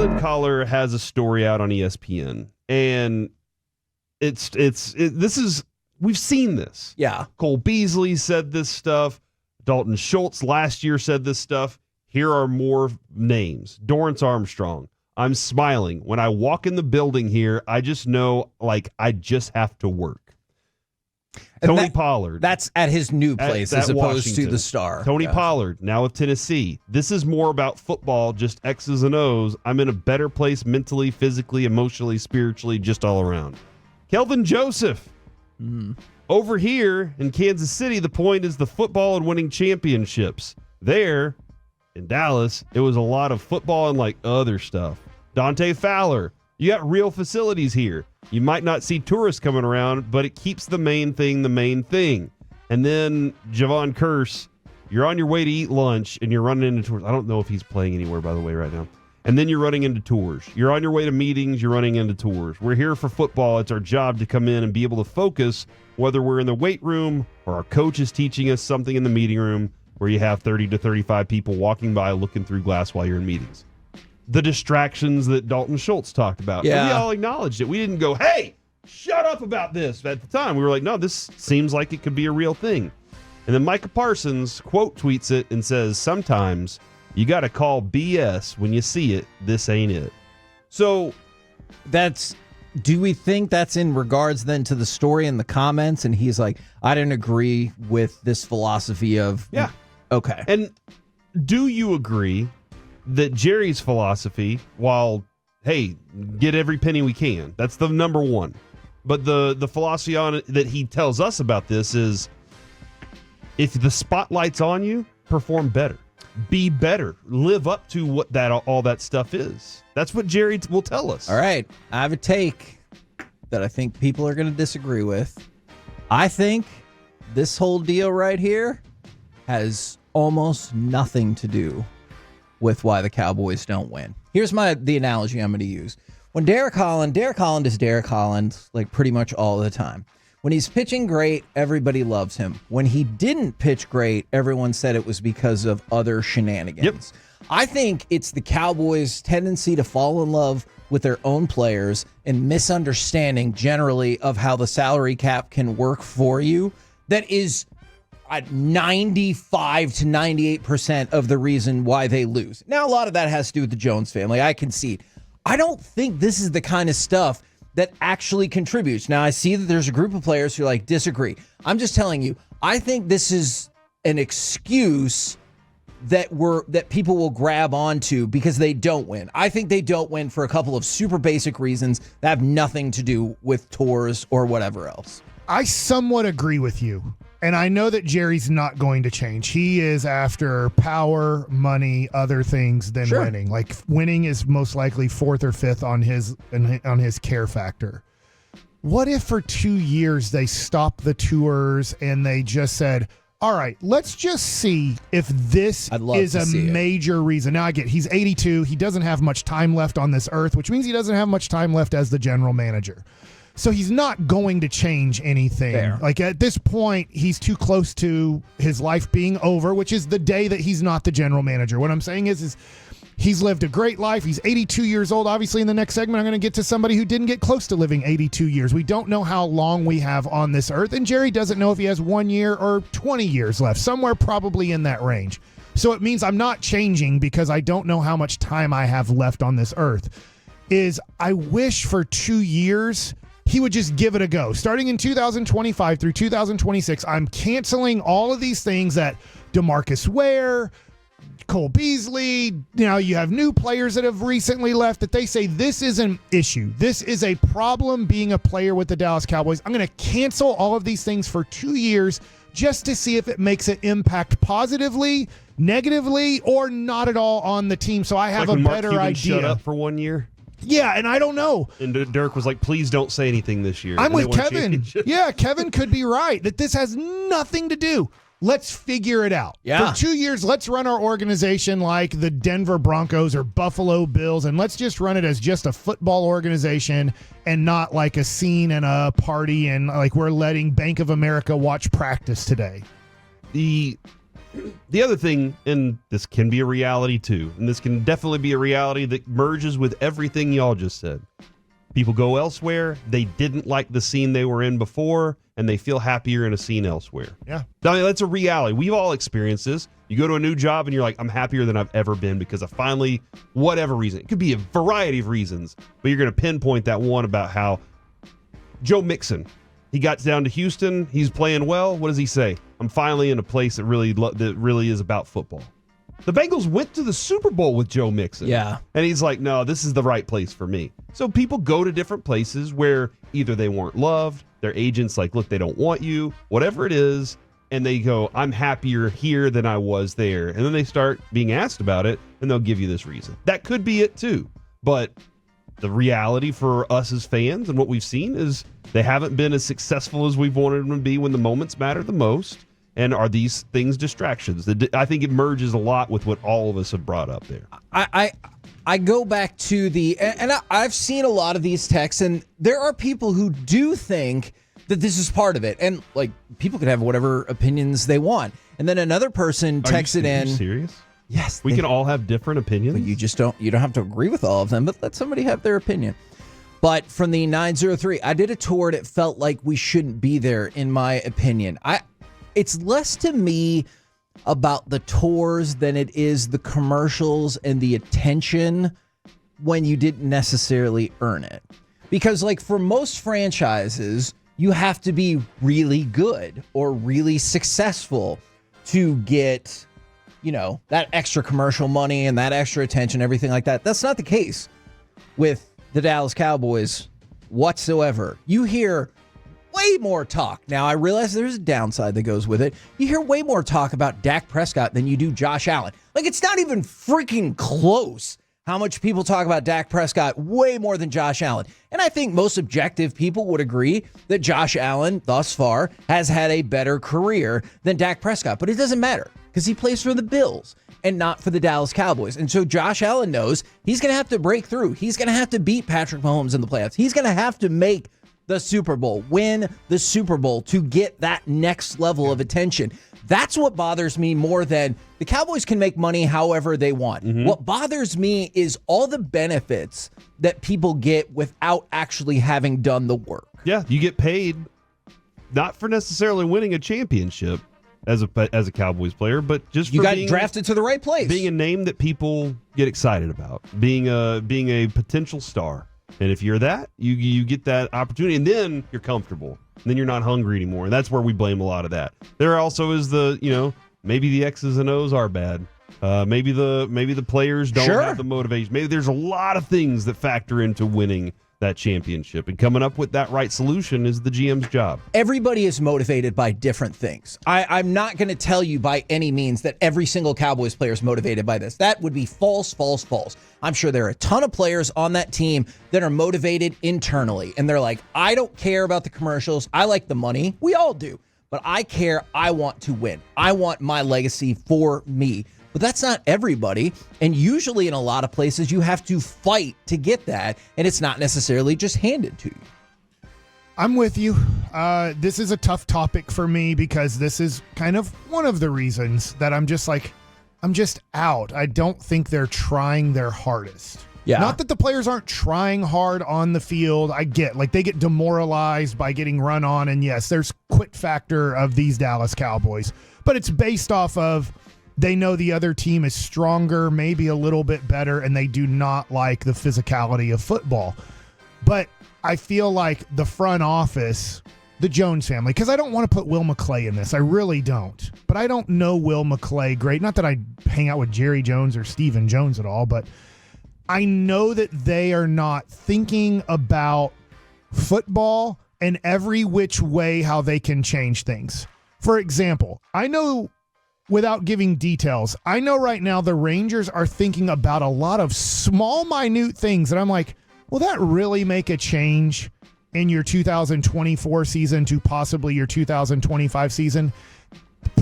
Caleb Collar has a story out on ESPN, and we've seen this. Yeah. Cole Beasley said this stuff. Dalton Schultz last year said this stuff. Here are more names. Dorrance Armstrong. I'm smiling. When I walk in the building here, I just know, I just have to work. Tony Pollard. That's at his new place as opposed Washington. to the Star. Tony Pollard, now with Tennessee. This is more about football, just X's and O's. I'm in a better place mentally, physically, emotionally, spiritually, just all around. Kelvin Joseph. Over here in Kansas City, the point is the football and winning championships. There, in Dallas, it was a lot of football and other stuff. Dante Fowler. You got real facilities here. You might not see tourists coming around, but it keeps the main thing the main thing. And then Javon Curse, you're on your way to eat lunch and you're running into tours. I don't know if he's playing anywhere, by the way, right now. And then you're running into tours. You're on your way to meetings, you're running into tours. We're here for football. It's our job to come in and be able to focus, whether we're in the weight room or our coach is teaching us something in the meeting room where you have 30 to 35 people walking by looking through glass while you're in meetings. The distractions that Dalton Schultz talked about. Yeah. And we all acknowledged it. We didn't go, hey, shut up about this at the time. We were like, no, this seems like it could be a real thing. And then Micah Parsons quote tweets it and says, sometimes you got to call BS when you see it. This ain't it. So do we think that's in regards then to the story in the comments? And he's like, I didn't agree with this philosophy of. Yeah. Okay. And do you agree that Jerry's philosophy, while, hey, get every penny we can, that's the number one. But the philosophy on it that he tells us about this is, if the spotlight's on you, perform better. Be better. Live up to what all that stuff is. That's what Jerry will tell us. All right. I have a take that I think people are going to disagree with. I think this whole deal right here has almost nothing to do with why the Cowboys don't win. Here's the analogy I'm going to use. When Derek Holland is Derek Holland, pretty much all the time. When he's pitching great, everybody loves him. When he didn't pitch great, everyone said it was because of other shenanigans. Yep. I think it's the Cowboys' tendency to fall in love with their own players and misunderstanding generally of how the salary cap can work for you that is at 95 to 98% of the reason why they lose. Now, a lot of that has to do with the Jones family. I concede. I don't think this is the kind of stuff that actually contributes. Now, I see that there's a group of players who disagree. I'm just telling you, I think this is an excuse that people will grab onto because they don't win. I think they don't win for a couple of super basic reasons that have nothing to do with tours or whatever else. I somewhat agree with you. And I know that Jerry's not going to change. He is after power, money, other things than winning. Winning is most likely fourth or fifth on his care factor. What if for 2 years they stopped the tours and they just said, all right, let's just see if this is a major reason. Now I get he's 82. He doesn't have much time left on this earth, which means he doesn't have much time left as the general manager. So he's not going to change anything. Fair. At this point, he's too close to his life being over, which is the day that he's not the general manager. What I'm saying is he's lived a great life. He's 82 years old. Obviously, in the next segment, I'm going to get to somebody who didn't get close to living 82 years. We don't know how long we have on this earth, and Jerry doesn't know if he has 1 year or 20 years left, somewhere probably in that range. So it means I'm not changing because I don't know how much time I have left on this earth. I wish for 2 years he would just give it a go. Starting in 2025 through 2026, I'm canceling all of these things that DeMarcus Ware, Cole Beasley, you have new players that have recently left that they say this is an issue. This is a problem being a player with the Dallas Cowboys. I'm going to cancel all of these things for 2 years just to see if it makes an impact positively, negatively, or not at all on the team. So I have a better idea. Shut up for 1 year. Yeah, and I don't know. And Dirk was like, please don't say anything this year. I'm with Kevin. Yeah, Kevin could be right that this has nothing to do. Let's figure it out. Yeah. For 2 years, let's run our organization like the Denver Broncos or Buffalo Bills, and let's just run it as just a football organization and not like a scene and a party and we're letting Bank of America watch practice today. The other thing, and this can be a reality too, and this can definitely be a reality that merges with everything y'all just said. People go elsewhere. They didn't like the scene they were in before, and they feel happier in a scene elsewhere. Yeah. I mean, that's a reality. We've all experienced this. You go to a new job, and you're like, I'm happier than I've ever been because I finally, whatever reason. It could be a variety of reasons, but you're going to pinpoint that one about how Joe Mixon, he got down to Houston. He's playing well. What does he say? I'm finally in a place that really is about football. The Bengals went to the Super Bowl with Joe Mixon. Yeah. And he's like, no, this is the right place for me. So people go to different places where either they weren't loved, their agent's like, look, they don't want you, whatever it is, and they go, I'm happier here than I was there. And then they start being asked about it, and they'll give you this reason. That could be it too. But the reality for us as fans and what we've seen is they haven't been as successful as we've wanted them to be when the moments matter the most. And are these things distractions? I think it merges a lot with what all of us have brought up there. I go back to I've seen a lot of these texts, and there are people who do think that this is part of it. And like, people can have whatever opinions they want. And then another person texted in. Are you serious? Yes. We can all have different opinions. But you don't have to agree with all of them, but let somebody have their opinion. But from the 903, I did a tour and it felt like we shouldn't be there, in my opinion. It's less to me about the tours than it is the commercials and the attention when you didn't necessarily earn it. Because like for most franchises, you have to be really good or really successful to get, that extra commercial money and that extra attention, everything like that. That's not the case with the Dallas Cowboys whatsoever. You hear way more talk. Now, I realize there's a downside that goes with it. You hear way more talk about Dak Prescott than you do Josh Allen. Like, it's not even freaking close how much people talk about Dak Prescott, way more than Josh Allen. And I think most objective people would agree that Josh Allen, thus far, has had a better career than Dak Prescott. But it doesn't matter because he plays for the Bills and not for the Dallas Cowboys. And so Josh Allen knows he's going to have to break through. He's going to have to beat Patrick Mahomes in the playoffs. He's going to have to make the Super Bowl, win the Super Bowl to get that next level of attention. That's what bothers me more than the Cowboys can make money however they want. Mm-hmm. What bothers me is all the benefits that people get without actually having done the work. Yeah, you get paid not for necessarily winning a championship as a Cowboys player, but just you for got drafted to the right place, being a name that people get excited about, being a potential star. And if you're that, you get that opportunity, and then you're comfortable. And then you're not hungry anymore. And that's where we blame a lot of that. There also is maybe the X's and O's are bad. Maybe the players don't have the motivation. Maybe there's a lot of things that factor into winning that championship. And coming up with that right solution is the GM's job. Everybody is motivated by different things. I'm not going to tell you by any means that every single Cowboys player is motivated by this. That would be false. I'm sure there are a ton of players on that team that are motivated internally. And they're like, I don't care about the commercials. I like the money. We all do. But I care. I want to win. I want my legacy for me. But that's not everybody. And usually in a lot of places, you have to fight to get that. And it's not necessarily just handed to you. I'm with you. This is a tough topic for me because this is kind of one of the reasons that I'm just out. I don't think they're trying their hardest. Yeah. Not that the players aren't trying hard on the field. I get, they get demoralized by getting run on. And yes, there's quit factor of these Dallas Cowboys. But it's based off of they know the other team is stronger, maybe a little bit better, and they do not like the physicality of football. But I feel like the front office, the Jones family, because I don't want to put Will McClay in this. I really don't. But I don't know Will McClay great. Not that I hang out with Jerry Jones or Stephen Jones at all, but I know that they are not thinking about football and every which way how they can change things. For example, I know, without giving details, I know right now the Rangers are thinking about a lot of small, minute things. And I'm like, will that really make a change in your 2024 season to possibly your 2025 season?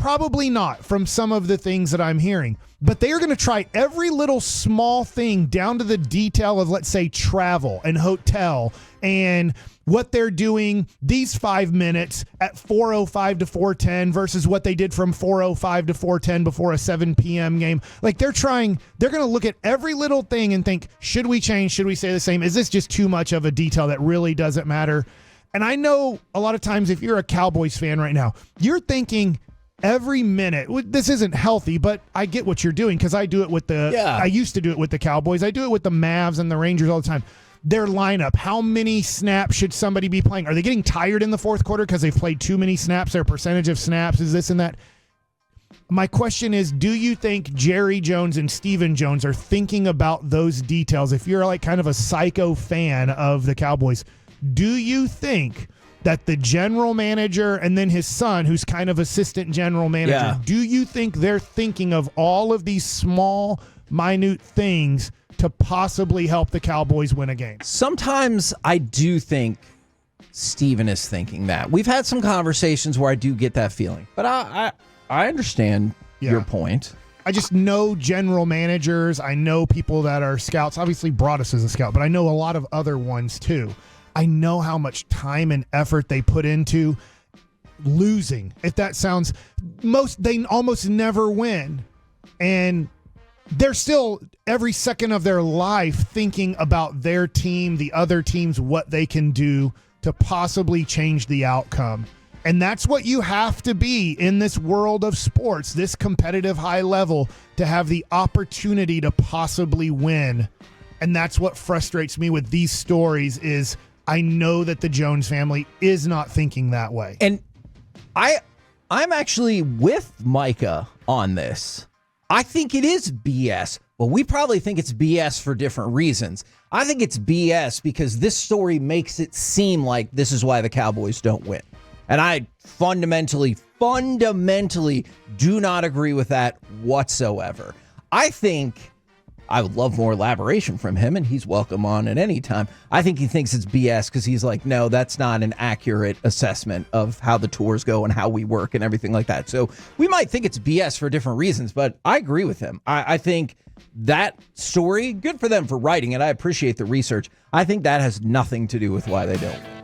Probably not from some of the things that I'm hearing, but they are going to try every little small thing down to the detail of, let's say, travel and hotel and what they're doing these 5 minutes at 4:05 to 4:10 versus what they did from 4:05 to 4:10 before a 7 p.m. game. Like they're going to look at every little thing and think, should we change? Should we stay the same? Is this just too much of a detail that really doesn't matter? And I know a lot of times if you're a Cowboys fan right now, you're thinking every minute, this isn't healthy, but I get what you're doing because I do it with I used to do it with the Cowboys. I do it with the Mavs and the Rangers all the time. Their lineup, how many snaps should somebody be playing? Are they getting tired in the fourth quarter because they've played too many snaps? Their percentage of snaps is this and that. My question is, do you think Jerry Jones and Stephen Jones are thinking about those details? If you're like kind of a psycho fan of the Cowboys, do you think that the general manager and then his son, who's kind of assistant general manager, do you think they're thinking of all of these small, minute things to possibly help the Cowboys win a game? Sometimes I do think Steven is thinking that. We've had some conversations where I do get that feeling, but I understand your point. I just know general managers. I know people that are scouts. Obviously, Broadus is a scout, but I know a lot of other ones too. I know how much time and effort they put into losing. If that sounds they almost never win. And they're still every second of their life thinking about their team, the other teams, what they can do to possibly change the outcome. And that's what you have to be in this world of sports, this competitive high level, to have the opportunity to possibly win. And that's what frustrates me with these stories is I know that the Jones family is not thinking that way. And I'm actually with Micah on this. I think it is BS. Well, we probably think it's BS for different reasons. I think it's BS because this story makes it seem like this is why the Cowboys don't win. And I fundamentally do not agree with that whatsoever. I think I would love more elaboration from him, and he's welcome on at any time. I think he thinks it's BS because he's like, no, that's not an accurate assessment of how the tours go and how we work and everything like that. So we might think it's BS for different reasons, but I agree with him. I think that story, good for them for writing it. I appreciate the research. I think that has nothing to do with why they don't win.